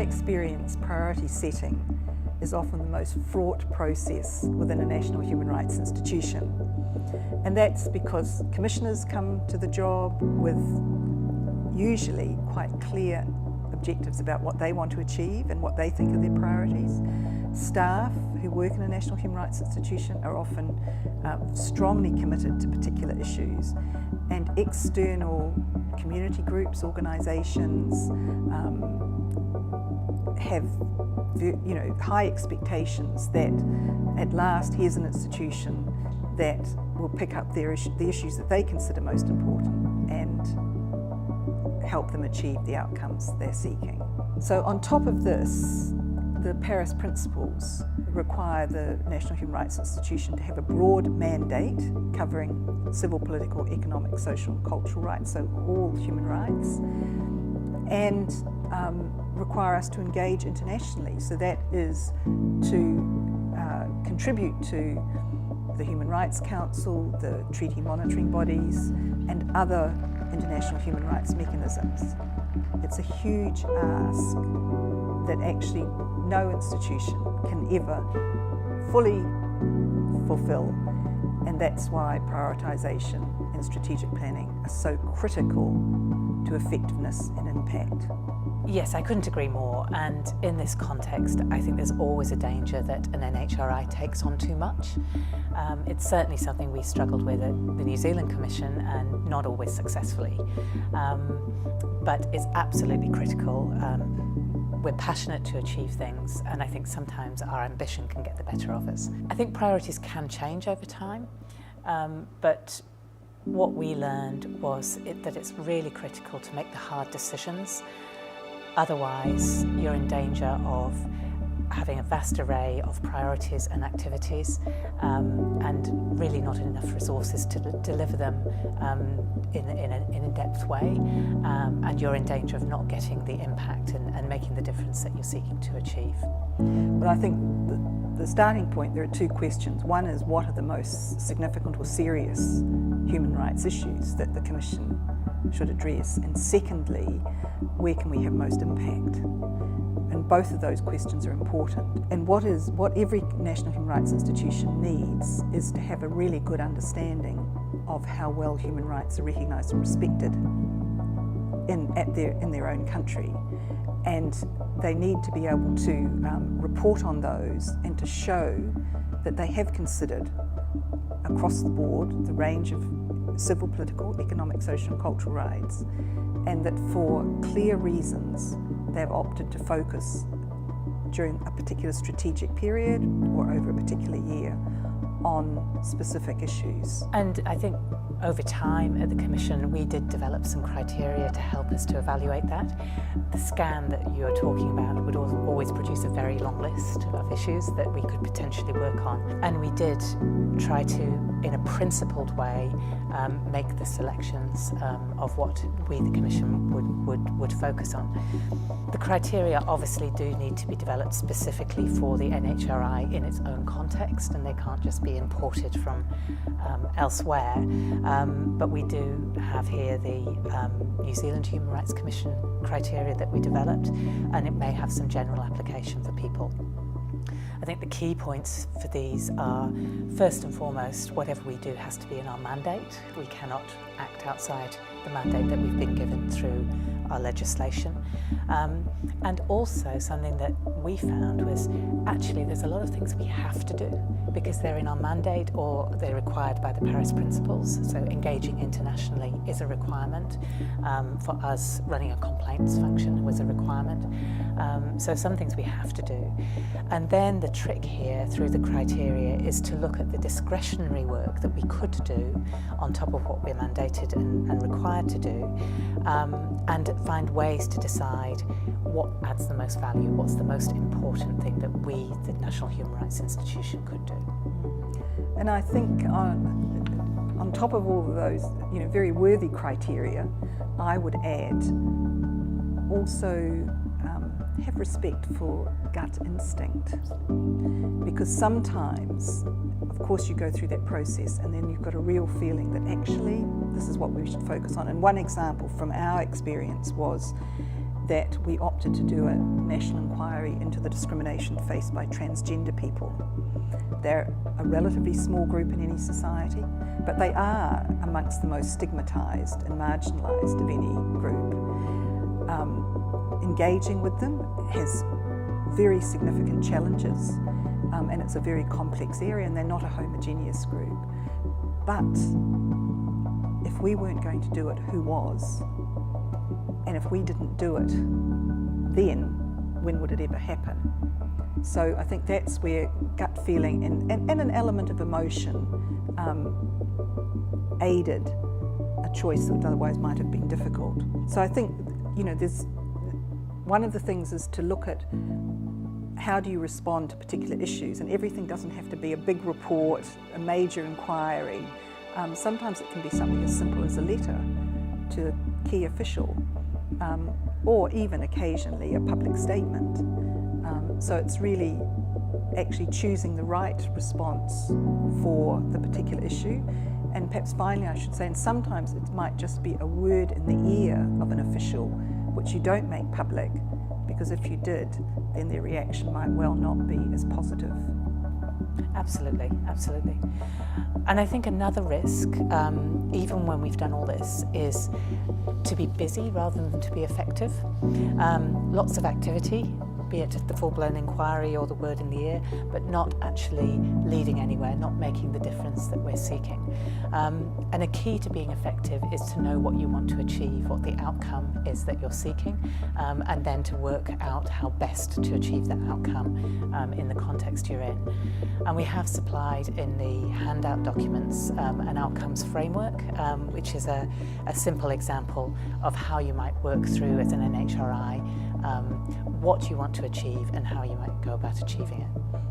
experience, priority setting is often the most fraught process within a national human rights institution. And that's because commissioners come to the job with usually quite clear objectives about what they want to achieve and what they think are their priorities. Staff who work in a national human rights institution are often strongly committed to particular issues, and external community groups, organisations have high expectations that at last here's an institution that will pick up the issues that they consider most important and help them achieve the outcomes they're seeking. So on top of this, the Paris Principles require the National Human Rights Institution to have a broad mandate covering civil, political, economic, social and cultural rights, so all human rights, and require us to engage internationally. So that is to contribute to the Human Rights Council, the treaty monitoring bodies and other international human rights mechanisms. It's a huge ask that actually no institution can ever fully fulfill, and that's why prioritisation and strategic planning are so critical to effectiveness and impact. Yes, I couldn't agree more, and in this context I think there's always a danger that an NHRI takes on too much. It's certainly something we struggled with at the New Zealand Commission, and not always successfully, but it's absolutely critical. We're passionate to achieve things, and I think sometimes our ambition can get the better of us. I think priorities can change over time, but what we learned was that it's really critical to make the hard decisions. Otherwise, you're in danger of having a vast array of priorities and activities and really not enough resources to deliver them in an in-depth way, and you're in danger of not getting the impact and making the difference that you're seeking to achieve. Well, I think the starting point, there are two questions. One is, what are the most significant or serious human rights issues that the Commission should address? And secondly, where can we have most impact? And both of those questions are important. And what every National Human Rights Institution needs is to have a really good understanding of how well human rights are recognised and respected in their own country. And they need to be able to report on those and to show that they have considered across the board the range of civil, political, economic, social and cultural rights, and that for clear reasons they've opted to focus during a particular strategic period or over a particular year on specific issues. And I think over time at the Commission we did develop some criteria to help us to evaluate that. The scan that you're talking about would always produce a very long list of issues that we could potentially work on, and we did try to, in a principled way, make the selections of what we, the Commission, would focus on. The criteria obviously do need to be developed specifically for the NHRI in its own context, and they can't just be imported from elsewhere. But we do have here the New Zealand Human Rights Commission criteria that we developed, and it may have some general application for people. I think the key points for these are, first and foremost, whatever we do has to be in our mandate. We cannot act outside the mandate that we've been given through our legislation. And also something that we found was, actually there's a lot of things we have to do because they're in our mandate or they're required by the Paris Principles. So engaging internationally is a requirement. For us, running a complaints function was a requirement. So some things we have to do. And then the trick here through the criteria is to look at the discretionary work that we could do on top of what we're mandated and required to do, and find ways to decide what adds the most value, what's the most important thing that we, the National Human Rights Institution, could do. And I think on top of all of those, very worthy criteria, I would add also have respect for gut instinct, because sometimes, of course, you go through that process and then you've got a real feeling that actually this is what we should focus on. And one example from our experience was that we opted to do a national inquiry into the discrimination faced by transgender people. They're a relatively small group in any society, but they are amongst the most stigmatised and marginalised of any group. Engaging with them has very significant challenges, and it's a very complex area, and they're not a homogeneous group. But if we weren't going to do it, who was? And if we didn't do it, then when would it ever happen? So I think that's where gut feeling and an element of emotion aided a choice that otherwise might have been difficult. So I think, there's one of the things is to look at how do you respond to particular issues, and everything doesn't have to be a big report, a major inquiry. Sometimes it can be something as simple as a letter to a key official, or even occasionally a public statement. So it's really actually choosing the right response for the particular issue. And perhaps finally I should say, and sometimes it might just be a word in the ear of an official which you don't make public, because if you did, then their reaction might well not be as positive. Absolutely, absolutely. And I think another risk, even when we've done all this, is to be busy rather than to be effective. Lots of activity, be it the full-blown inquiry or the word in the ear, but not actually leading anywhere, not making the difference that we're seeking. And a key to being effective is to know what you want to achieve, what the outcome is that you're seeking, and then to work out how best to achieve that outcome in the context you're in. And we have supplied in the handout documents an outcomes framework, which is a simple example of how you might work through as an NHRI what you want to achieve and how you might go about achieving it.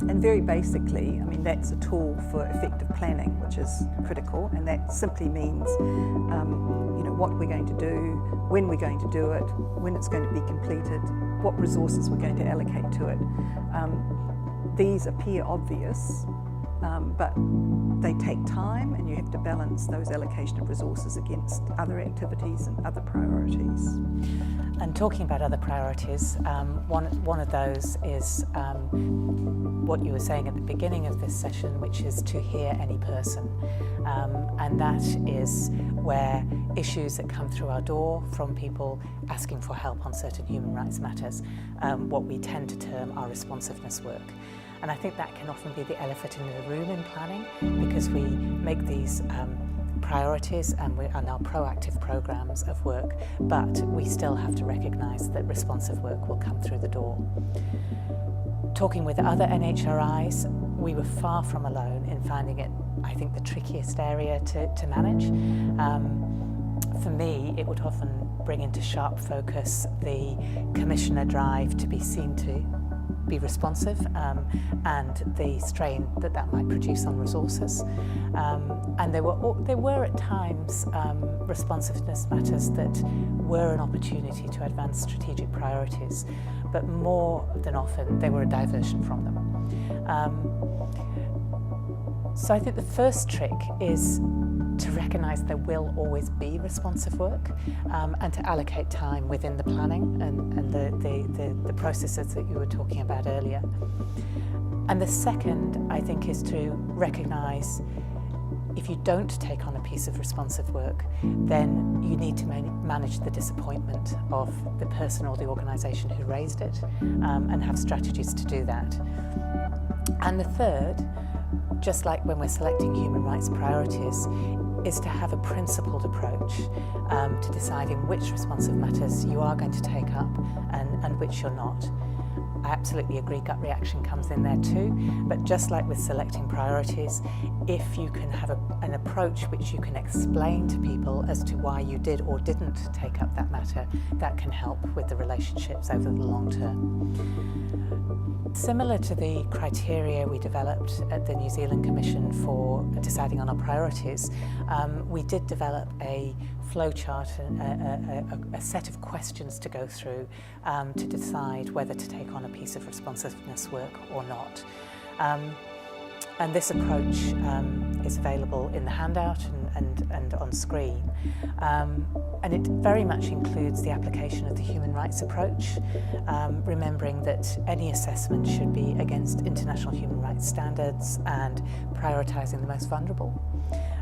And very basically, that's a tool for effective planning, which is critical, and that simply means what we're going to do, when we're going to do it, when it's going to be completed, what resources we're going to allocate to it. These appear obvious, but they take time, and you have to balance those allocation of resources against other activities and other priorities. And talking about other priorities, one of those is what you were saying at the beginning of this session, which is to hear any person. And that is where issues that come through our door from people asking for help on certain human rights matters, what we tend to term our responsiveness work. And I think that can often be the elephant in the room in planning, because we make these priorities and our proactive programs of work, but we still have to recognise that responsive work will come through the door. Talking with other NHRIs, we were far from alone in finding it, I think, the trickiest area to manage. For me, it would often bring into sharp focus the commissioner drive to be seen to be responsive, and the strain that might produce on resources. And there were at times responsiveness matters that were an opportunity to advance strategic priorities, but more than often they were a diversion from them. So I think the first trick is to recognise there will always be responsive work, and to allocate time within the planning and the processes that you were talking about earlier. And the second, I think, is to recognise if you don't take on a piece of responsive work, then you need to manage the disappointment of the person or the organisation who raised it, and have strategies to do that. And the third, just like when we're selecting human rights priorities, is to have a principled approach to deciding which responsive matters you are going to take up and which you're not. I absolutely agree, gut reaction comes in there too, but just like with selecting priorities, if you can have an approach which you can explain to people as to why you did or didn't take up that matter, that can help with the relationships over the long term. Similar to the criteria we developed at the New Zealand Commission for deciding on our priorities, we did develop a flowchart, a set of questions to go through to decide whether to take on a piece of responsiveness work or not. And this approach is available in the handout and on screen. And it very much includes the application of the human rights approach, remembering that any assessment should be against international human rights standards and prioritising the most vulnerable.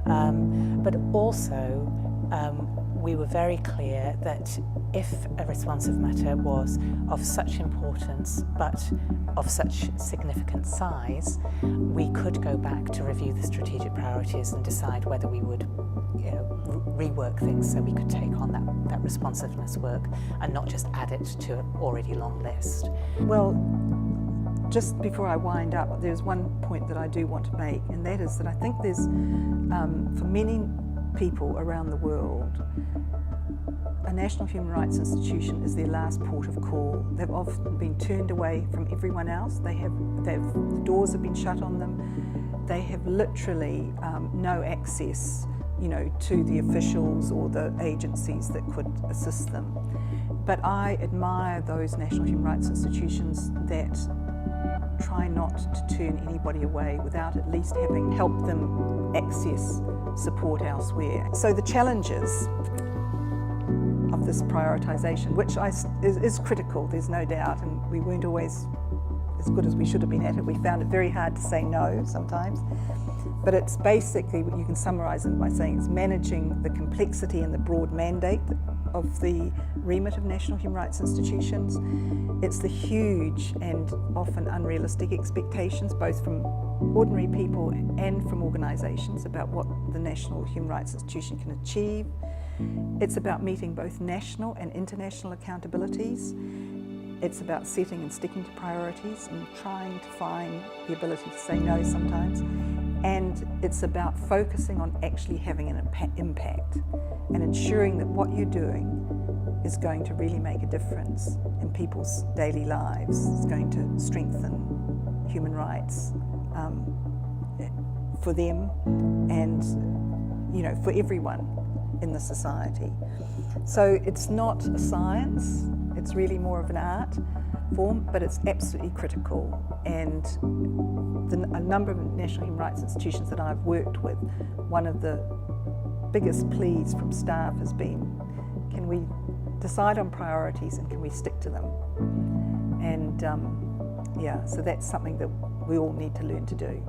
But also, we were very clear that if a responsive matter was of such importance but of such significant size, we could go back to review the strategic priorities and decide whether we would rework things so we could take on that responsiveness work and not just add it to an already long list. Well, just before I wind up, there's one point that I do want to make, and that is that I think there's, for many people around the world, a national human rights institution is their last port of call. They've often been turned away from everyone else. The doors have been shut on them. They have literally no access, to the officials or the agencies that could assist them. But I admire those national human rights institutions that try not to turn anybody away without at least having helped them access support elsewhere. So the challenges of this prioritisation, which is critical, there's no doubt, and we weren't always as good as we should have been at it. We found it very hard to say no sometimes. But it's basically, you can summarise it by saying it's managing the complexity and the broad mandate of the remit of national human rights institutions. It's the huge and often unrealistic expectations, both from ordinary people and from organisations, about what the national human rights institution can achieve. It's about meeting both national and international accountabilities. It's about setting and sticking to priorities and trying to find the ability to say no sometimes. And it's about focusing on actually having an impact and ensuring that what you're doing is going to really make a difference in people's daily lives. It's going to strengthen human rights for them and, for everyone in the society. So it's not a science, it's really more of an art form, but it's absolutely critical. And a number of national human rights institutions that I've worked with, one of the biggest pleas from staff has been, can we decide on priorities and can we stick to them? And so that's something that we all need to learn to do.